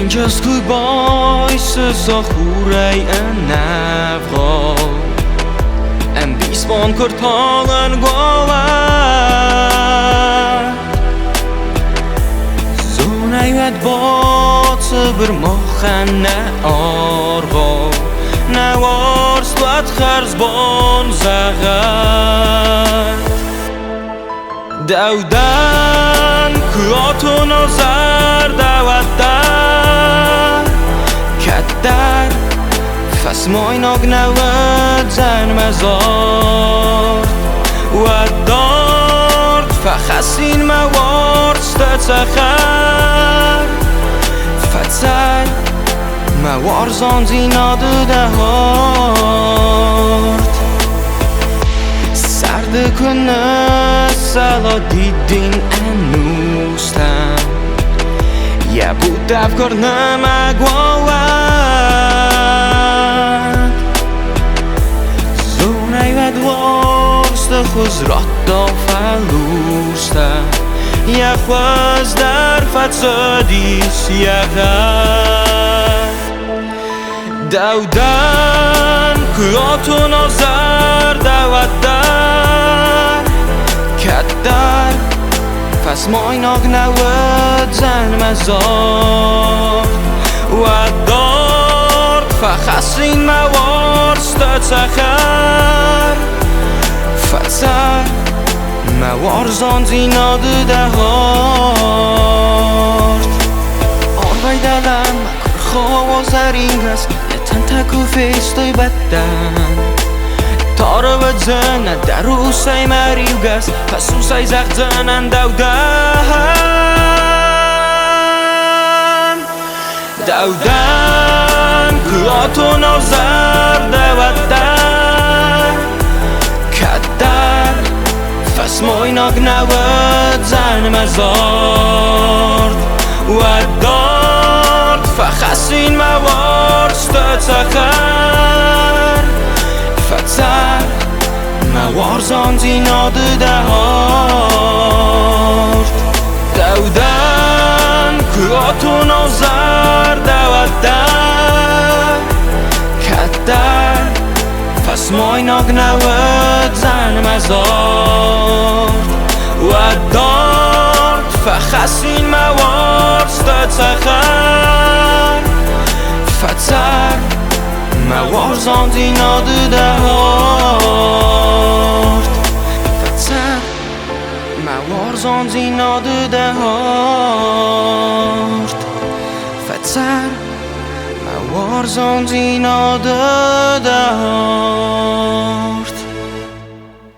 just goodbye så hurei navro en bispan kurtalen goa zonai vet bot bir mochane argo nawar slat kharz bon zagat daudan kuatun azar dawadar kaddar fas moynag nawad zan mazar ودارد فخسین موارد ستخر فتسر موار زانزی نادوده هارد سرد کنه سلا دیدین انوستم یه بود افکار نمگواد زونه ودوارست خزرات دا فلوسته یه خواز در فتسادیس یه غر دودن کلاتو نازر دود در کدر فس مایناگ نود زن مزار و دارد فخسین موارست تخر فتسر موار زانزی نادوده هارد آنوی دلم مکر خواه زرین هست نتن تکو فیستوی بدن تارو بدزن درو سای مریو گست پسو سای زخ زنن دودن کلاتو نازر دودن کدر فس مویناگ نود زن مزارد و دارد فخسین موارست تخر فتسر موار زانزی نادوده هارد دودن کلاتو نازر دودن کدر فس مویناگ نود زن مزارد و دارد فخسین موارست تخر فتسر موار زانزی نادوده هارد فتسر موار زانزی نادوده هارد فتسر موار زانزی نادوده هارد